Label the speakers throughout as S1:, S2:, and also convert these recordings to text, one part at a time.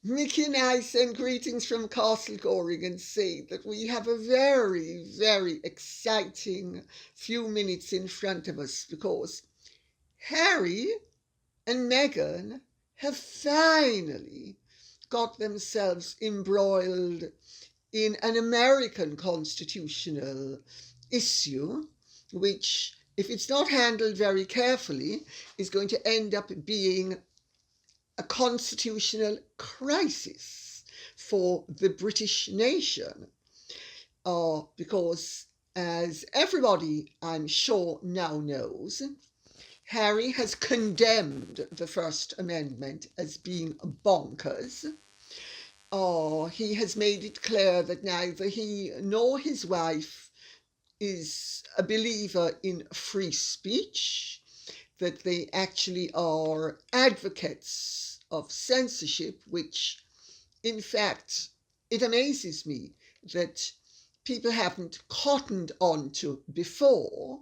S1: Mickey and I send greetings from Castle Goring and say that we have a very, very exciting few minutes in front of us because Harry and Meghan have finally got themselves embroiled in an American constitutional issue, which, if it's not handled very carefully, is going to end up being a constitutional crisis for the British nation. Because, as everybody I'm sure now knows, Harry has condemned the First Amendment as being bonkers. He has made it clear that neither he nor his wife is a believer in free speech, that they actually are advocates of censorship, which, in fact, it amazes me that people haven't cottoned on to before,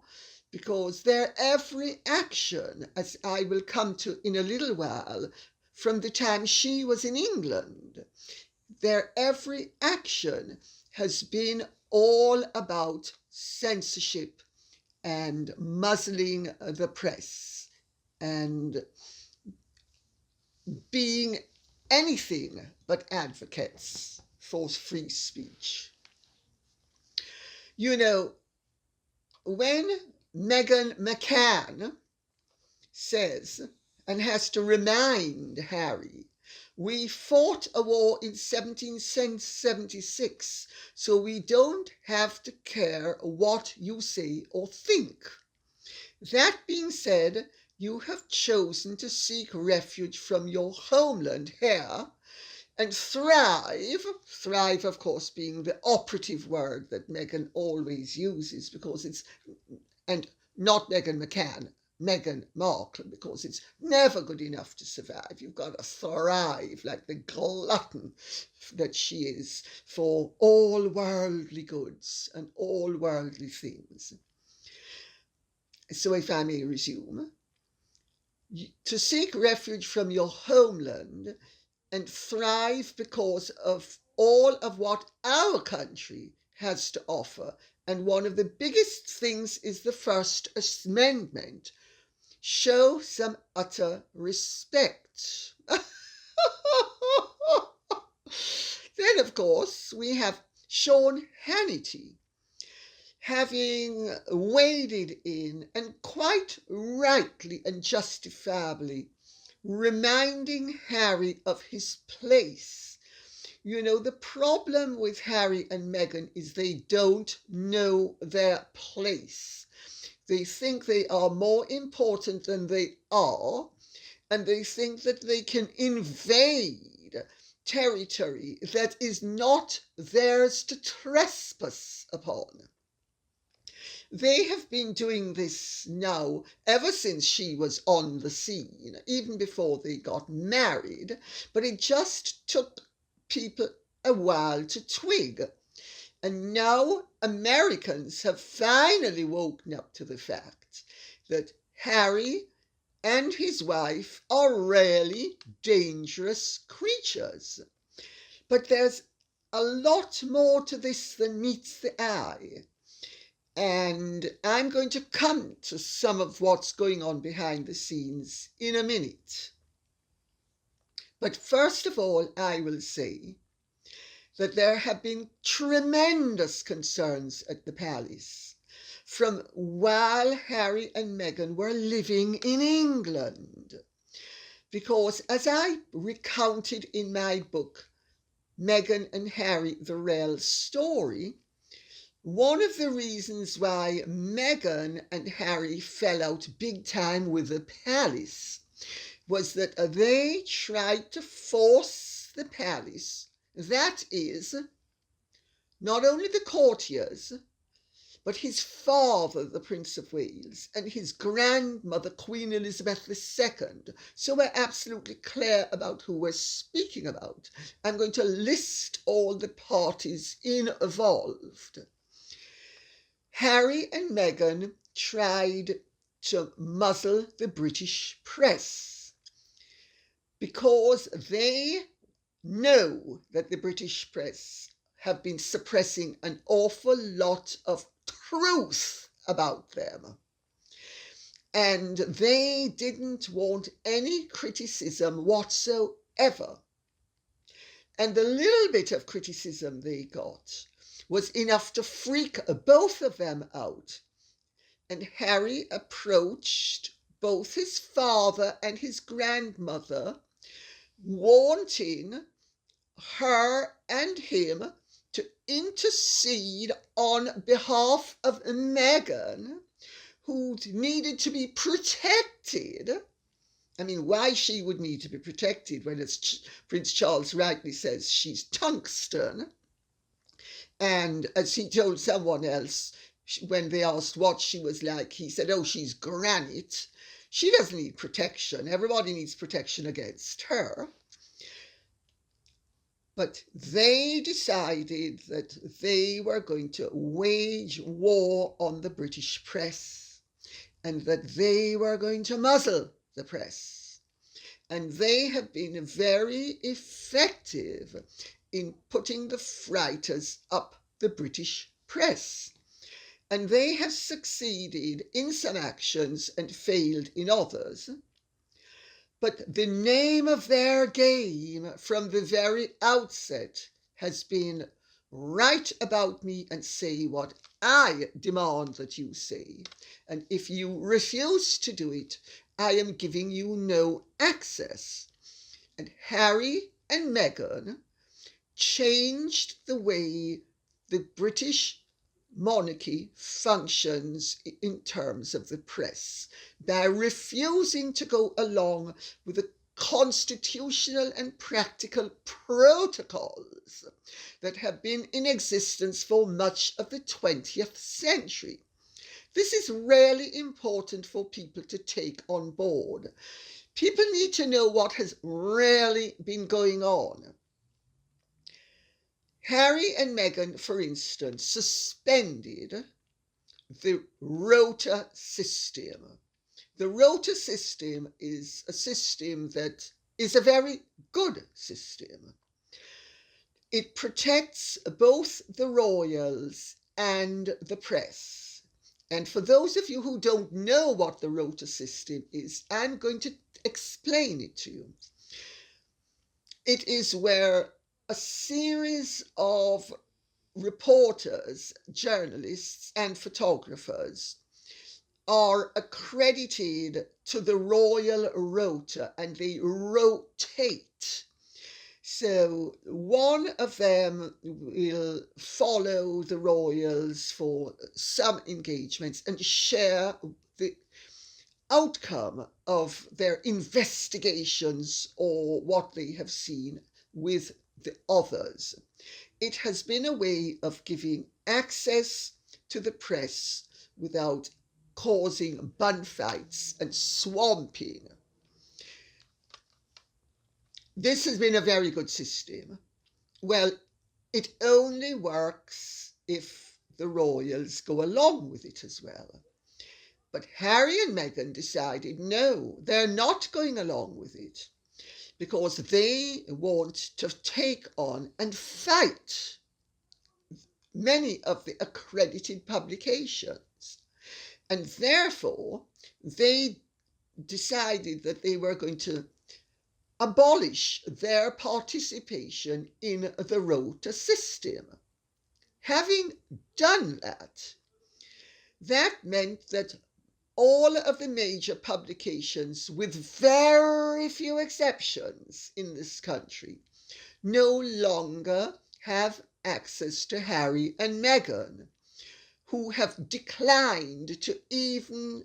S1: because their every action, as I will come to in a little while, from the time she was in England, their every action has been all about censorship and muzzling the press and being anything but advocates for free speech. You know, when McCain says and has to remind Harry, we fought a war in 1776, so we don't have to care what you say or think. That being said, you have chosen to seek refuge from your homeland here and thrive, of course, being the operative word that Meghan always uses, because it's, and not Meghan McCann, Meghan Markle, because it's never good enough to survive. You've got to thrive like the glutton that she is for all worldly goods and all worldly things. So if I may resume, to seek refuge from your homeland and thrive because of all of what our country has to offer. And one of the biggest things is the First Amendment. Show some utter respect. Then, of course, we have Sean Hannity, having waded in and quite rightly and justifiably reminding Harry of his place. You know, the problem with Harry and Meghan is they don't know their place. They think they are more important than they are, and they think that they can invade territory that is not theirs to trespass upon. They have been doing this now ever since she was on the scene, even before they got married, but it just took people a while to twig. And now Americans have finally woken up to the fact that Harry and his wife are really dangerous creatures. But there's a lot more to this than meets the eye. And I'm going to come to some of what's going on behind the scenes in a minute. But first of all, I will say that there have been tremendous concerns at the palace from while Harry and Meghan were living in England. Because as I recounted in my book, Meghan and Harry, The Real Story, one of the reasons why Meghan and Harry fell out big time with the palace was that they tried to force the palace, that is, not only the courtiers, but his father, the Prince of Wales, and his grandmother, Queen Elizabeth II. So we're absolutely clear about who we're speaking about. I'm going to list all the parties involved. Harry and Meghan tried to muzzle the British press because they know that the British press have been suppressing an awful lot of truth about them. And they didn't want any criticism whatsoever. And the little bit of criticism they got was enough to freak both of them out. And Harry approached both his father and his grandmother, wanting her and him to intercede on behalf of Meghan, who needed to be protected. I mean, why she would need to be protected when, as Prince Charles rightly says, she's tungsten. And as he told someone else, when they asked what she was like, he said, oh, she's granite. She doesn't need protection. Everybody needs protection against her. But they decided that they were going to wage war on the British press and that they were going to muzzle the press. And they have been very effective in putting the frighters up the British press. And they have succeeded in some actions and failed in others. But the name of their game from the very outset has been write about me and say what I demand that you say. And if you refuse to do it, I am giving you no access. And Harry and Meghan changed the way the British monarchy functions in terms of the press by refusing to go along with the constitutional and practical protocols that have been in existence for much of the 20th century. This is really important for people to take on board. People need to know what has really been going on. Harry and Meghan, for instance, suspended the rota system. The rota system is a system that is a very good system. It protects both the royals and the press. And for those of you who don't know what the rota system is, I'm going to explain it to you. It is where a series of reporters, journalists, and photographers are accredited to the royal rota and they rotate. So one of them will follow the royals for some engagements and share the outcome of their investigations or what they have seen with the others. It has been a way of giving access to the press without causing bun fights and swamping. This has been a very good system. Well, it only works if the royals go along with it as well. But Harry and Meghan decided no, they're not going along with it, because they want to take on and fight many of the accredited publications. And therefore, they decided that they were going to abolish their participation in the rota system. Having done that, that meant that all of the major publications, with very few exceptions in this country, no longer have access to Harry and Meghan, who have declined to even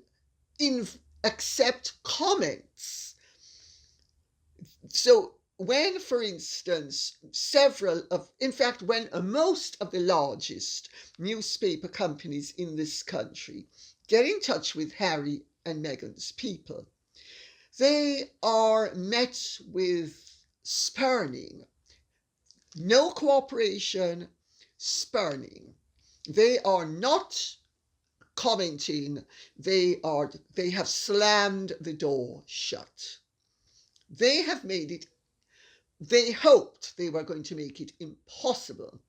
S1: accept comments. So when, for instance, when most of the largest newspaper companies in this country get in touch with Harry and Meghan's people, they are met with spurning. No cooperation, spurning. They are not commenting. They have slammed the door shut. They have made it they hoped they were going to make it impossible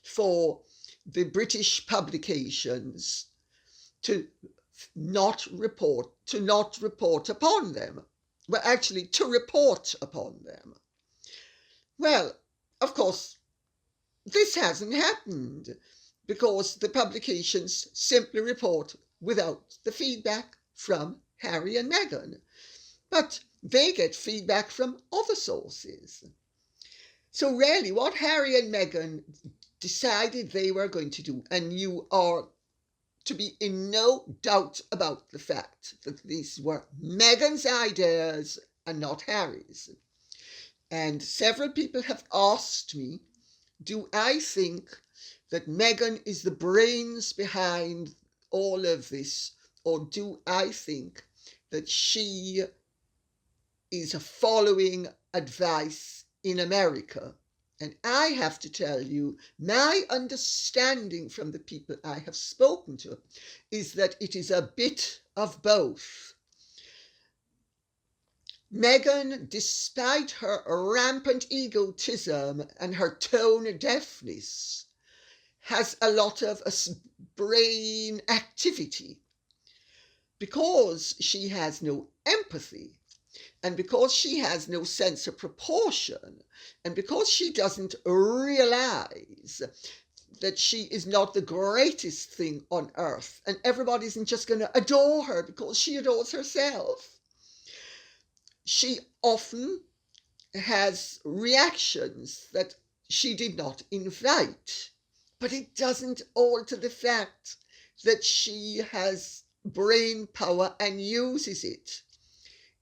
S1: for the British publications to not report upon them. Well, actually, to report upon them. Well, of course, this hasn't happened because the publications simply report without the feedback from Harry and Meghan. But they get feedback from other sources. So really, what Harry and Meghan decided they were going to do, and you are to be in no doubt about the fact that these were Meghan's ideas and not Harry's. And several people have asked me, do I think that Meghan is the brains behind all of this, or do I think that she is following advice in America? And I have to tell you, my understanding from the people I have spoken to is that it is a bit of both. Meghan, despite her rampant egotism and her tone deafness, has a lot of brain activity because she has no empathy. And because she has no sense of proportion, and because she doesn't realize that she is not the greatest thing on earth, and everybody isn't just going to adore her because she adores herself, she often has reactions that she did not invite. But it doesn't alter the fact that she has brain power and uses it.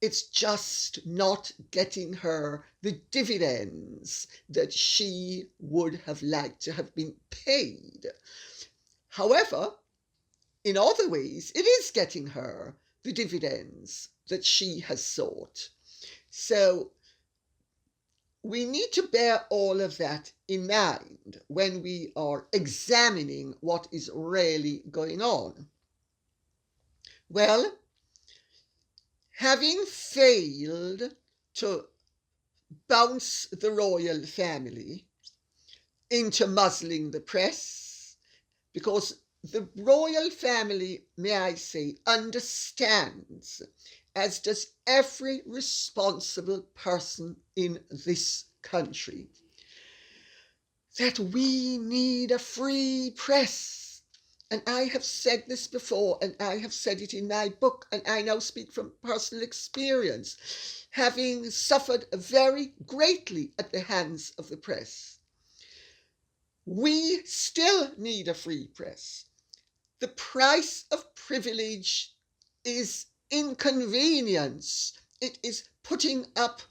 S1: It's just not getting her the dividends that she would have liked to have been paid. However, in other ways, it is getting her the dividends that she has sought. So we need to bear all of that in mind when we are examining what is really going on. Well, having failed to bounce the royal family into muzzling the press, because the royal family, may I say, understands, as does every responsible person in this country, that we need a free press. And I have said this before, and I have said it in my book, and I now speak from personal experience, having suffered very greatly at the hands of the press. We still need a free press. The price of privilege is inconvenience. It is putting up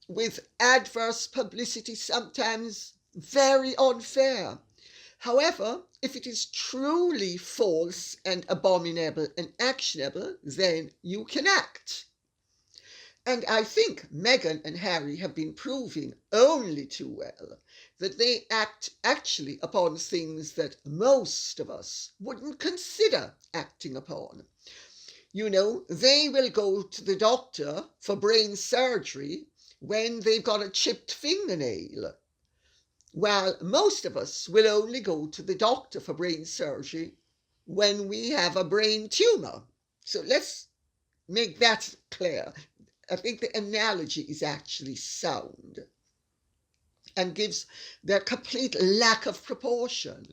S1: with adverse publicity, sometimes very unfair. However, if it is truly false and abominable and actionable, then you can act. And I think Meghan and Harry have been proving only too well that they act actually upon things that most of us wouldn't consider acting upon. You know, they will go to the doctor for brain surgery when they've got a chipped fingernail, while most of us will only go to the doctor for brain surgery when we have a brain tumour. So let's make that clear. I think the analogy is actually sound and gives their complete lack of proportion.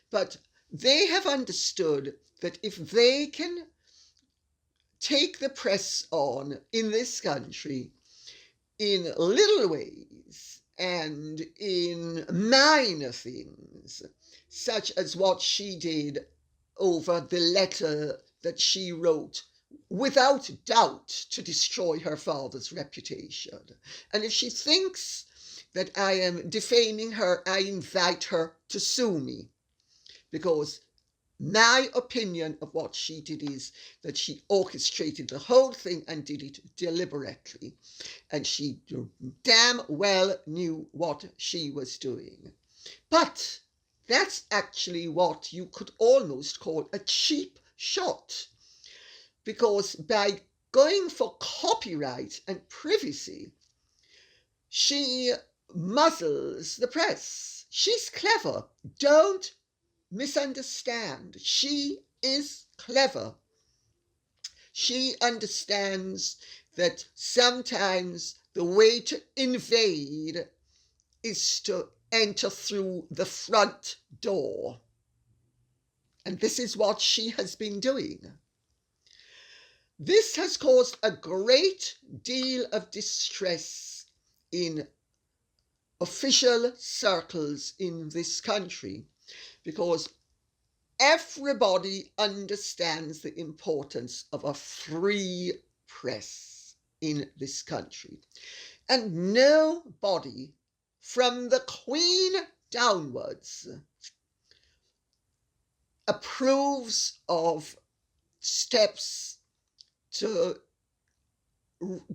S1: But they have understood that if they can take the press on in this country in little ways, and in minor things, such as what she did over the letter that she wrote, without doubt, to destroy her father's reputation. And if she thinks that I am defaming her, I invite her to sue me, because my opinion of what she did is that she orchestrated the whole thing and did it deliberately. And she damn well knew what she was doing. But that's actually what you could almost call a cheap shot. Because by going for copyright and privacy, she muzzles the press. She's clever. Don't misunderstand. She is clever. She understands that sometimes the way to invade is to enter through the front door. And this is what she has been doing. This has caused a great deal of distress in official circles in this country, because everybody understands the importance of a free press in this country. And nobody, from the Queen downwards, approves of steps to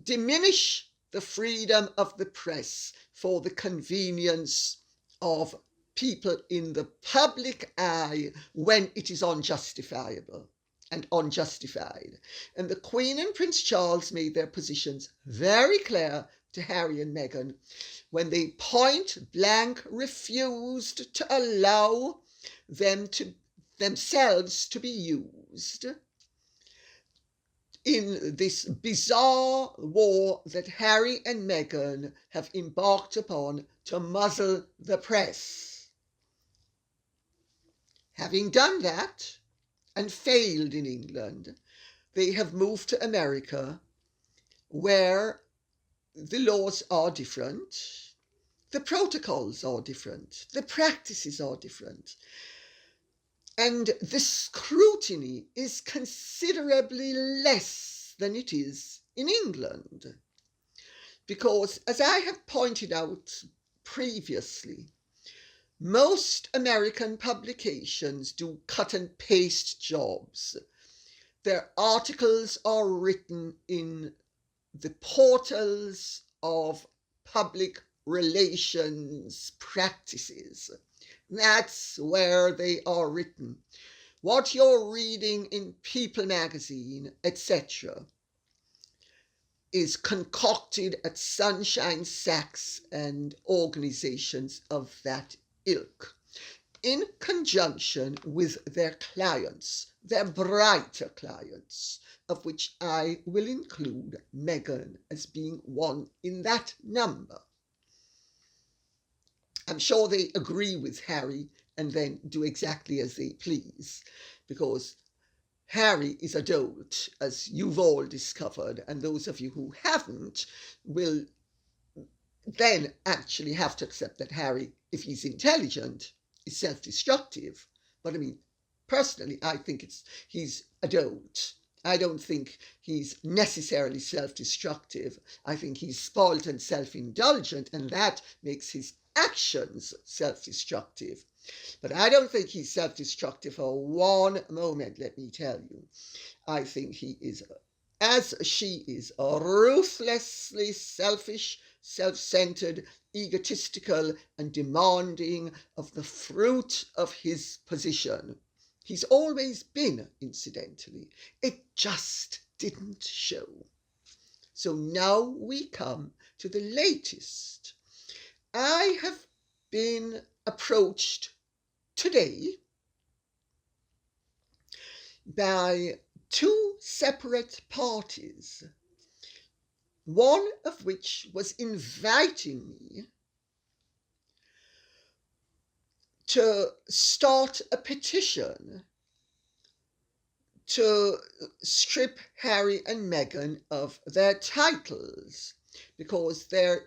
S1: diminish the freedom of the press for the convenience of people in the public eye when it is unjustifiable and unjustified. And the Queen and Prince Charles made their positions very clear to Harry and Meghan when they point blank refused to allow themselves to be used in this bizarre war that Harry and Meghan have embarked upon to muzzle the press. Having done that and failed in England, they have moved to America, where the laws are different, the protocols are different, the practices are different, and the scrutiny is considerably less than it is in England. Because, as I have pointed out previously, most American publications do cut and paste jobs. Their articles are written in the portals of public relations practices. That's where they are written. What you're reading in People magazine, etc., is concocted at Sunshine Sachs and organizations of that ilk, in conjunction with their clients, their brighter clients, of which I will include Meghan as being one in that number. I'm sure they agree with Harry and then do exactly as they please, because Harry is a dolt, as you've all discovered, and those of you who haven't will then actually have to accept that Harry, if he's intelligent, is self-destructive. But I mean, personally, I think he's a dolt. I don't think he's necessarily self-destructive. I think he's spoilt and self-indulgent, and that makes his actions self-destructive. But I don't think he's self-destructive for one moment, let me tell you. I think he is, as she is, ruthlessly selfish, self-centered, egotistical, and demanding of the fruit of his position. He's always been, incidentally. It just didn't show. So now we come to the latest. I have been approached today by two separate parties, one of which was inviting me to start a petition to strip Harry and Meghan of their titles, because there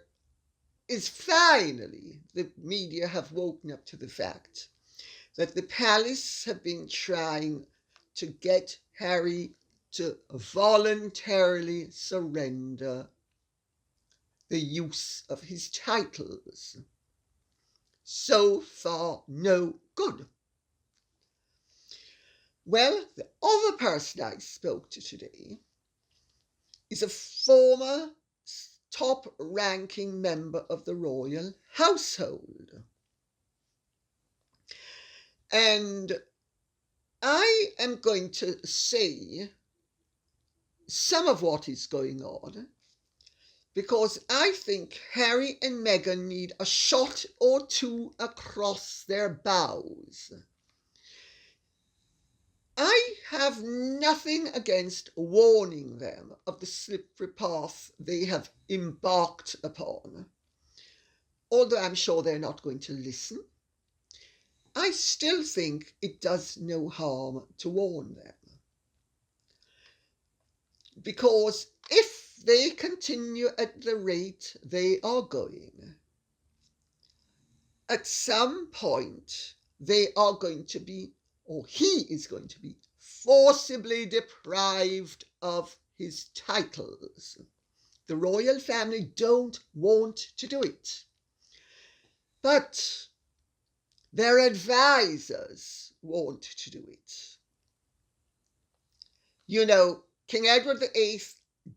S1: is finally, the media have woken up to the fact that the palace have been trying to get Harry to voluntarily surrender the use of his titles. So far, no good. Well, the other person I spoke to today is a former top-ranking member of the royal household. And I am going to say some of what is going on, because I think Harry and Meghan need a shot or two across their bows. I have nothing against warning them of the slippery path they have embarked upon. Although I'm sure they're not going to listen, I still think it does no harm to warn them. Because if they continue at the rate they are going, at some point they are going to be, or he is going to be, forcibly deprived of his titles. The royal family don't want to do it, but their advisors want to do it. You know, King Edward VIII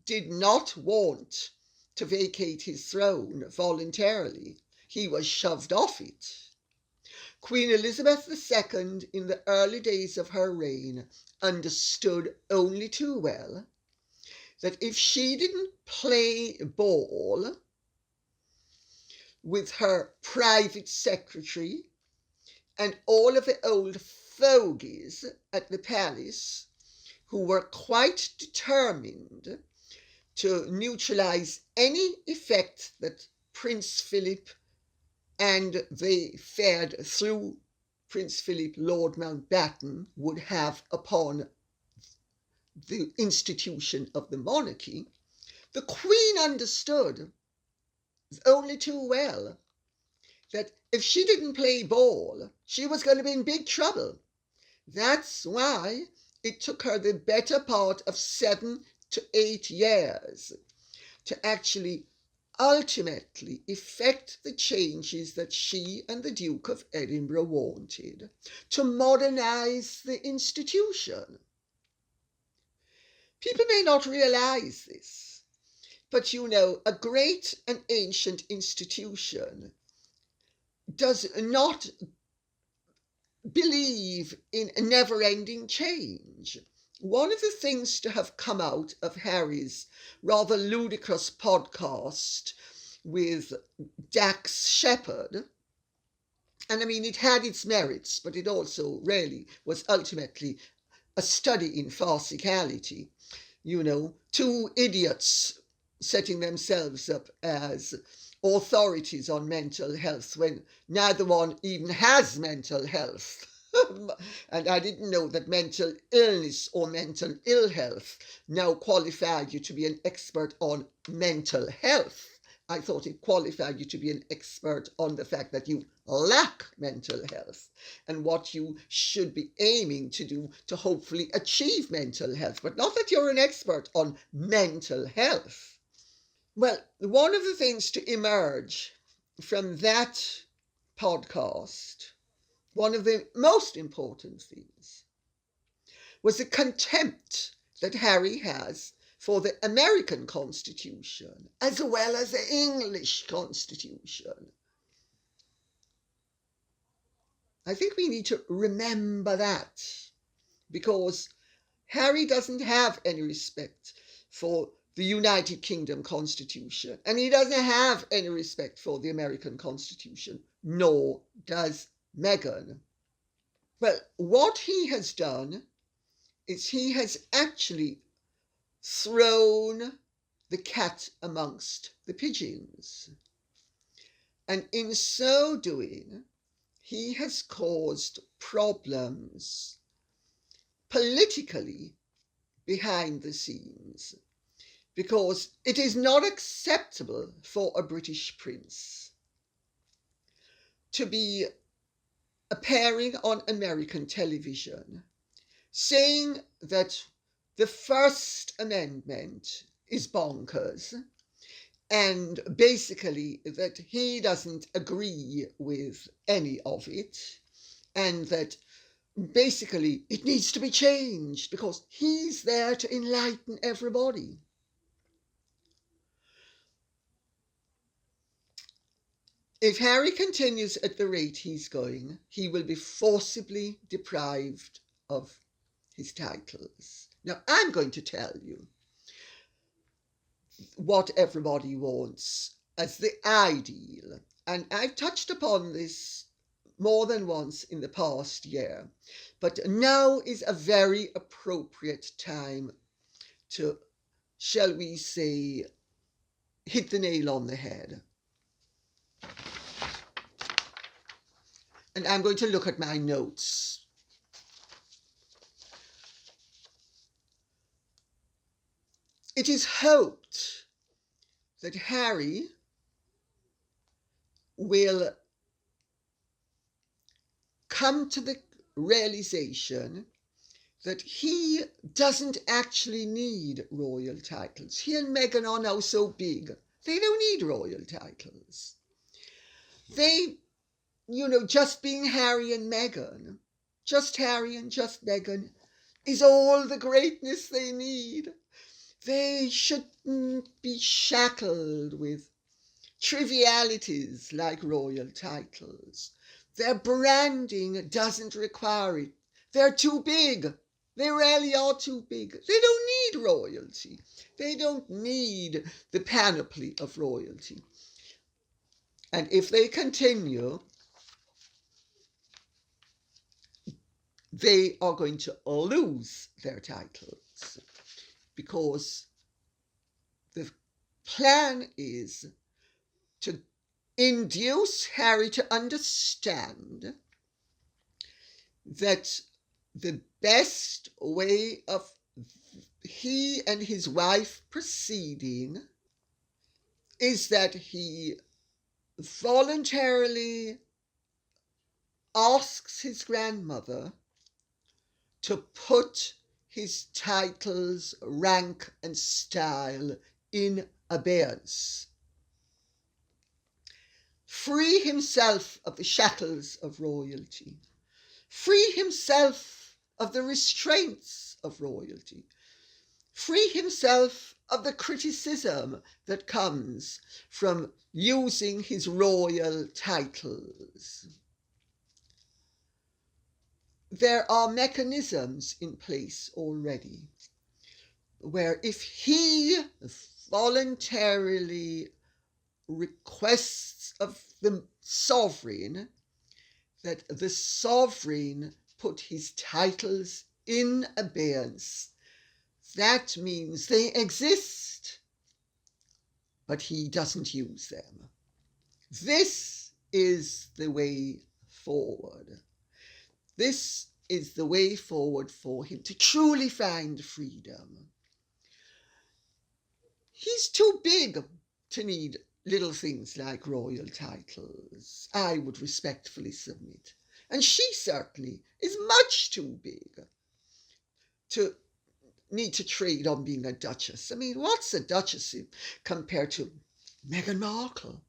S1: did not want to vacate his throne voluntarily. He was shoved off it. Queen Elizabeth II, in the early days of her reign, understood only too well that if she didn't play ball with her private secretary and all of the old fogies at the palace, who were quite determined to neutralise any effect that Prince Philip and they fared through Prince Philip, Lord Mountbatten, would have upon the institution of the monarchy, the Queen understood only too well that if she didn't play ball, she was going to be in big trouble. That's why it took her the better part of 7 to 8 years to actually ultimately effect the changes that she and the Duke of Edinburgh wanted to modernise the institution. People may not realise this, but you know, a great and ancient institution does not believe in a never-ending change. One of the things to have come out of Harry's rather ludicrous podcast with Dax Shepard, and I mean, it had its merits, but it also really was ultimately a study in farcicality. You know, two idiots setting themselves up as authorities on mental health when neither one even has mental health. And I didn't know that mental illness or mental ill health now qualified you to be an expert on mental health. I thought it qualified you to be an expert on the fact that you lack mental health and what you should be aiming to do to hopefully achieve mental health, but not that you're an expert on mental health. Well, one of the things to emerge from that podcast, one of the most important things, was the contempt that Harry has for the American Constitution as well as the English Constitution. I think we need to remember that, because Harry doesn't have any respect for the United Kingdom Constitution, and he doesn't have any respect for the American Constitution, nor does Meghan. Well, what he has done is he has actually thrown the cat amongst the pigeons. And in so doing, he has caused problems politically behind the scenes, because it is not acceptable for a British prince to be appearing on American television saying that the First Amendment is bonkers, and basically that he doesn't agree with any of it, and that basically it needs to be changed because he's there to enlighten everybody. If Harry continues at the rate he's going, he will be forcibly deprived of his titles. Now, I'm going to tell you what everybody wants as the ideal. And I've touched upon this more than once in the past year, but now is a very appropriate time to, shall we say, hit the nail on the head. And I'm going to look at my notes. It is hoped that Harry will come to the realization that he doesn't actually need royal titles. He and Meghan are now so big, they don't need royal titles. They, just being Harry and Meghan, just Harry and just Meghan, is all the greatness they need. They shouldn't be shackled with trivialities like royal titles. Their branding doesn't require it. They're too big. They really are too big. They don't need royalty. They don't need the panoply of royalty. And if they continue, they are going to lose their titles, because the plan is to induce Harry to understand that the best way of he and his wife proceeding is that he voluntarily asks his grandmother to put his titles, rank and style in abeyance. Free himself of the shackles of royalty. Free himself of the restraints of royalty. Free himself of the criticism that comes from using his royal titles. There are mechanisms in place already where if he voluntarily requests of the sovereign that the sovereign put his titles in abeyance, that means they exist, but he doesn't use them. This is the way forward. This is the way forward for him to truly find freedom. He's too big to need little things like royal titles, I would respectfully submit. And she certainly is much too big to need to trade on being a duchess. I mean, what's a duchess compared to Meghan Markle?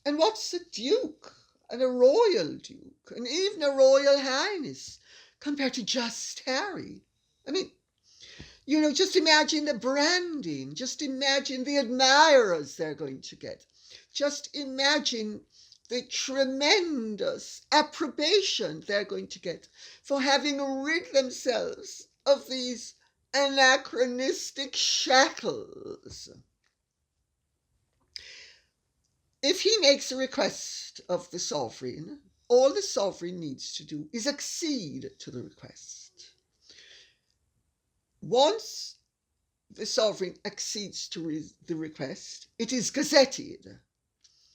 S1: And what's a duke and a royal duke and even a royal highness compared to just Harry? I mean, just imagine the branding. Just imagine the admirers they're going to get. Just imagine the tremendous approbation they're going to get for having rid themselves of these anachronistic shackles. If he makes a request of the sovereign, all the sovereign needs to do is accede to the request. Once the sovereign accedes to the request, it is gazetted.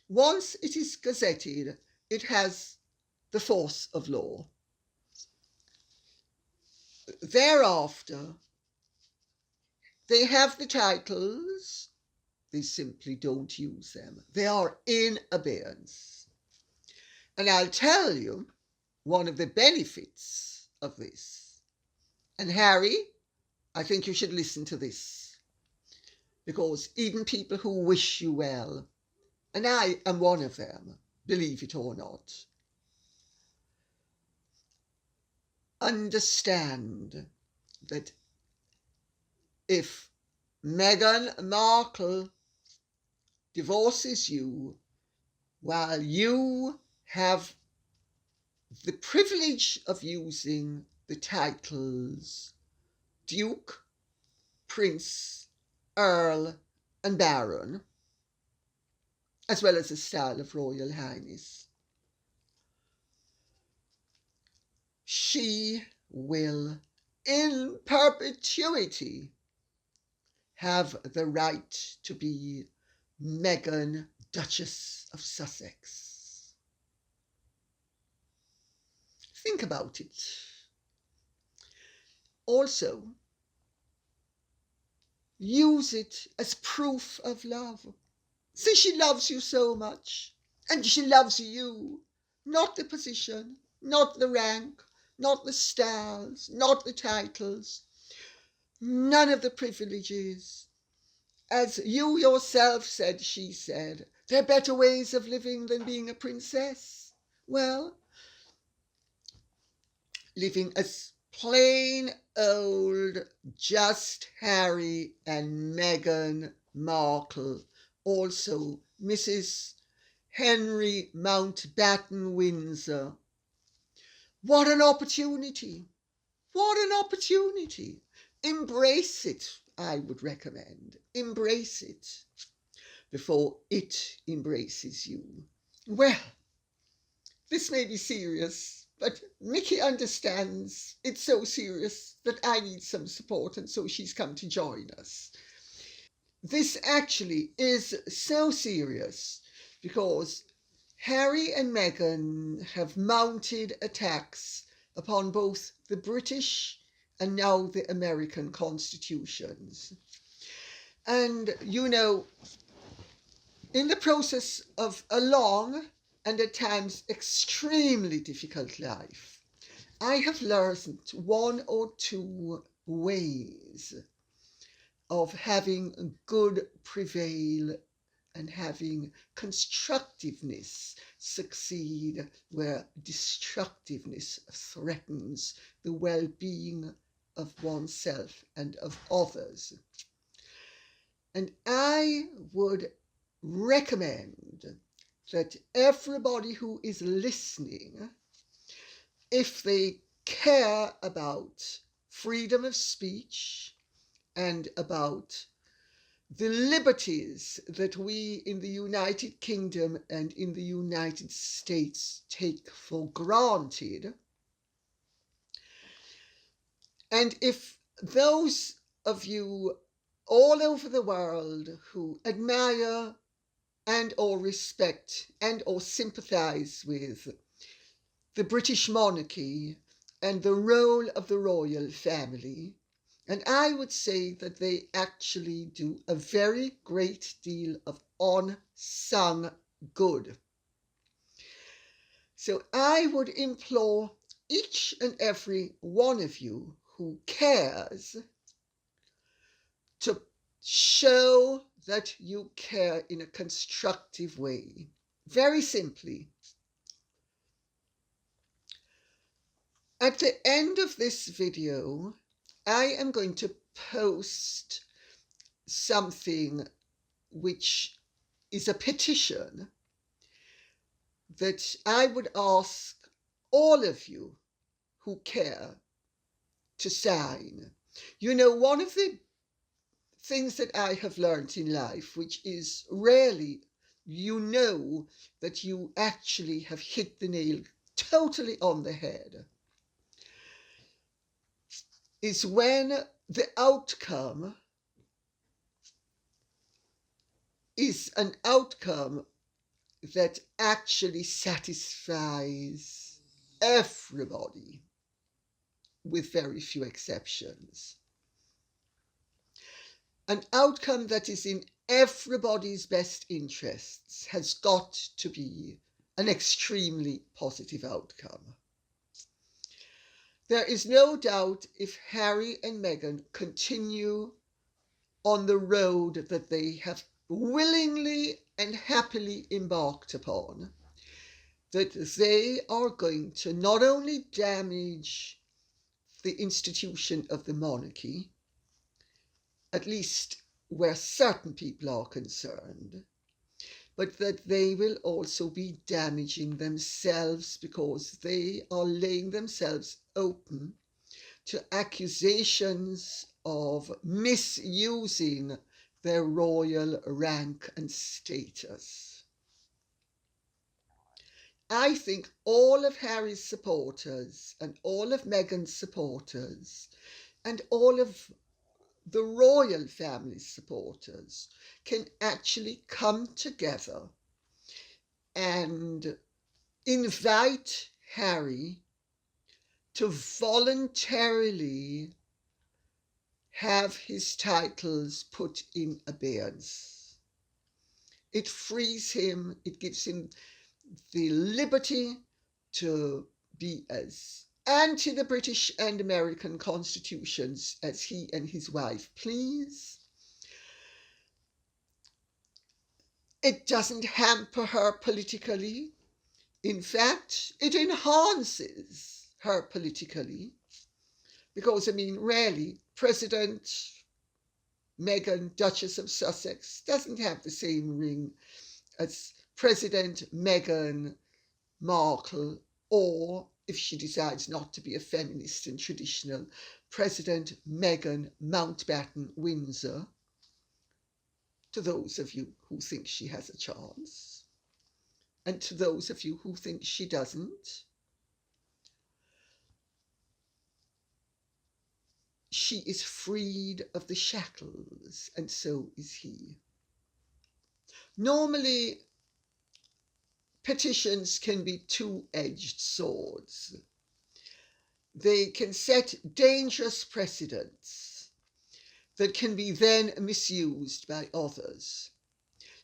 S1: Once it is gazetted, it has the force of law. Thereafter, they have the titles, they simply don't use them. They are in abeyance. And I'll tell you one of the benefits of this. And Harry, I think you should listen to this, because even people who wish you well, and I am one of them, believe it or not, understand that if Meghan Markle divorces you while you have the privilege of using the titles Duke, Prince, Earl and baron, as well as a style of Royal Highness. She will, in perpetuity, have the right to be Meghan, Duchess of Sussex. Think about it. Also, use it as proof of love. Say she loves you so much, and she loves you, not the position, not the rank, not the stars, not the titles, none of the privileges. As you yourself said, she said, there are better ways of living than being a princess. Well, living as plain old just Harry and Meghan Markle, also Mrs. Henry Mountbatten Windsor. What an opportunity! What an opportunity! Embrace it, I would recommend. Embrace it before it embraces you. Well, this may be serious, but Mickey understands it's so serious that I need some support, and so she's come to join us. This actually is so serious because Harry and Meghan have mounted attacks upon both the British and now the American constitutions. And, you know, in the process of a long and at times extremely difficult life, I have learned one or two ways of having good prevail and having constructiveness succeed where destructiveness threatens the well-being of oneself and of others. And I would recommend that everybody who is listening, if they care about freedom of speech and about the liberties that we in the United Kingdom and in the United States take for granted, and if those of you all over the world who admire and or respect and or sympathize with the British monarchy and the role of the royal family, and I would say that they actually do a very great deal of unsung good. So I would implore each and every one of you who cares to show that you care in a constructive way. Very simply, at the end of this video, I am going to post something which is a petition that I would ask all of you who care to sign. You know, one of the things that I have learned in life, which is rarely you know that you actually have hit the nail totally on the head, is when the outcome is an outcome that actually satisfies everybody, with very few exceptions. An outcome that is in everybody's best interests has got to be an extremely positive outcome. There is no doubt if Harry and Meghan continue on the road that they have willingly and happily embarked upon, that they are going to not only damage the institution of the monarchy, at least where certain people are concerned, but that they will also be damaging themselves because they are laying themselves open to accusations of misusing their royal rank and status. I think all of Harry's supporters and all of Meghan's supporters and all of the royal family's supporters can actually come together and invite Harry to voluntarily have his titles put in abeyance. It frees him, it gives him the liberty to be as anti the British and American constitutions as he and his wife please. It doesn't hamper her politically. In fact, it enhances her politically. Because, I mean, really, President Meghan, Duchess of Sussex, doesn't have the same ring as President Meghan Markle, or, if she decides not to be a feminist and traditional, President Meghan Mountbatten Windsor, to those of you who think she has a chance, and to those of you who think she doesn't. She is freed of the shackles, and so is he. Normally, petitions can be two-edged swords. They can set dangerous precedents that can be then misused by others.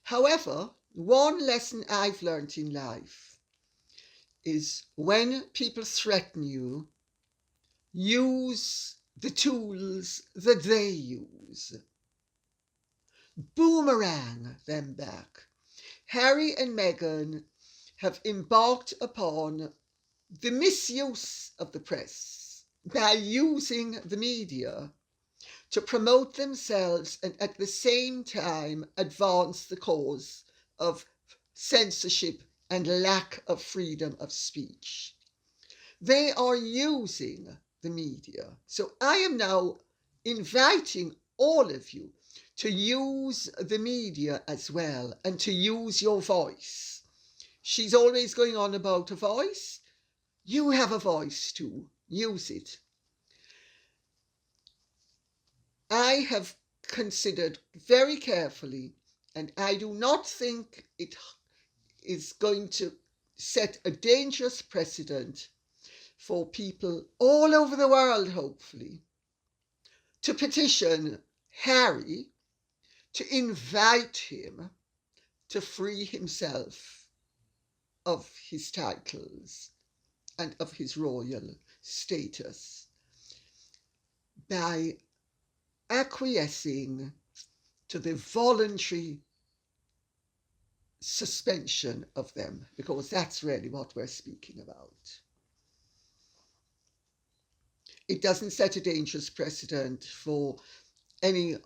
S1: However, one lesson I've learned in life is when people threaten you, use the tools that they use. Boomerang them back. Harry and Meghan have embarked upon the misuse of the press by using the media to promote themselves and at the same time advance the cause of censorship and lack of freedom of speech. They are using the media. So I am now inviting all of you to use the media as well and to use your voice. She's always going on about a voice. You have a voice too. Use it. I have considered very carefully, and I do not think it is going to set a dangerous precedent for people all over the world, hopefully, to petition Harry to invite him to free himself of his titles and of his royal status by acquiescing to the voluntary suspension of them, because that's really what we're speaking about. It doesn't set a dangerous precedent for any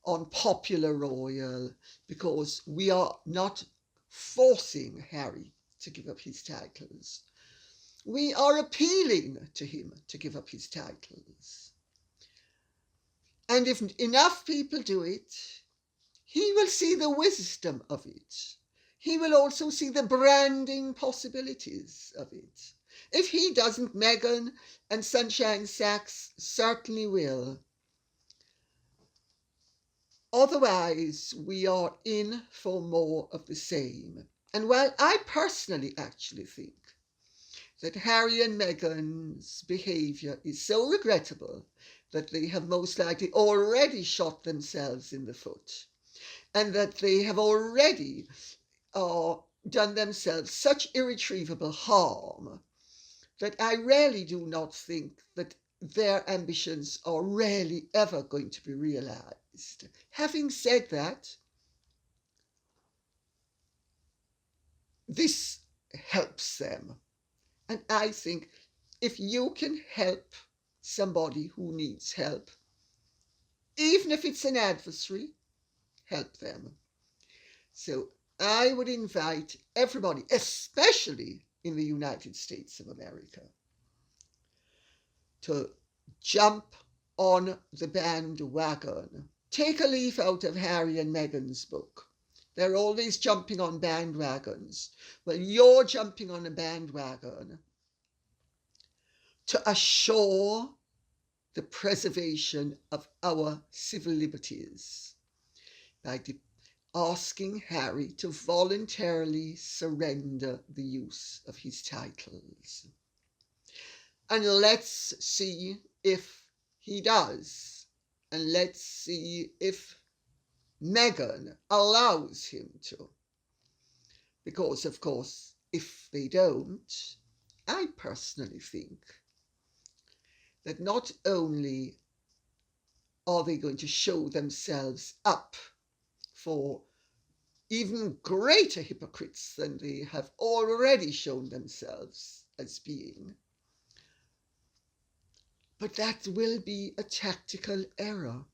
S1: unpopular royal, because we are not forcing Harry to give up his titles. We are appealing to him to give up his titles. And if enough people do it, he will see the wisdom of it. He will also see the branding possibilities of it. If he doesn't, Meghan and Sunshine Sachs certainly will. Otherwise, we are in for more of the same. And while I personally actually think that Harry and Meghan's behaviour is so regrettable that they have most likely already shot themselves in the foot, and that they have already done themselves such irretrievable harm, that I really do not think that their ambitions are really ever going to be realised. Having said that, this helps them. And I think if you can help somebody who needs help, even if it's an adversary, help them. So I would invite everybody, especially in the United States of America, to jump on the bandwagon Take a leaf out of Harry and Meghan's book. They're always jumping on bandwagons. Well, you're jumping on a bandwagon to assure the preservation of our civil liberties by asking Harry to voluntarily surrender the use of his titles. And let's see if he does. And let's see if Meghan allows him to. Because, of course, if they don't, I personally think that not only are they going to show themselves up for even greater hypocrites than they have already shown themselves as being, but that will be a tactical error.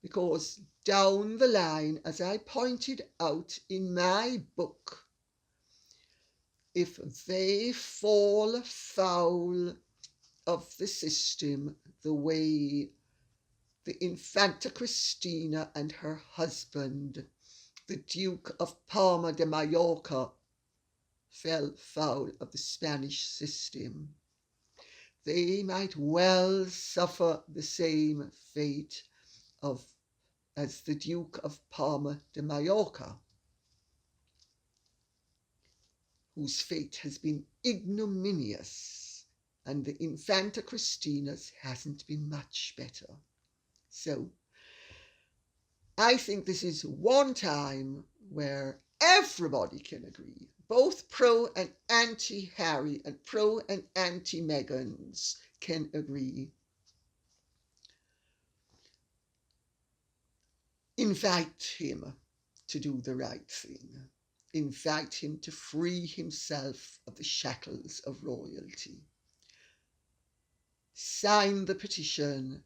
S1: Because down the line, as I pointed out in my book, if they fall foul of the system the way the Infanta Cristina and her husband, the Duke of Palma de Mallorca, fell foul of the Spanish system, they might well suffer the same fate as the Duke of Palma de Mallorca, whose fate has been ignominious, and the Infanta Cristina's hasn't been much better. So I think this is one time where everybody can agree, both pro and anti-Harry and pro and anti-Meghan's can agree. Invite him to do the right thing. Invite him to free himself of the shackles of royalty. Sign the petition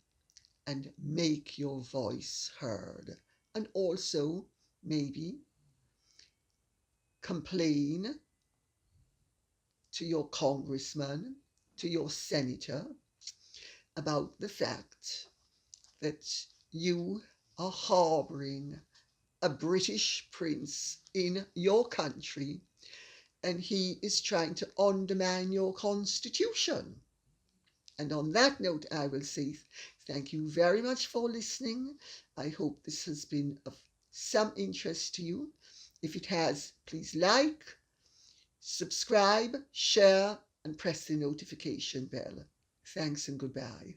S1: and make your voice heard. And also, maybe, complain to your congressman, to your senator, about the fact that you are harboring a British prince in your country and he is trying to undermine your constitution. And on that note, I will say thank you very much for listening. I hope this has been of some interest to you. If it has, please like, subscribe, share, and press the notification bell. Thanks and goodbye.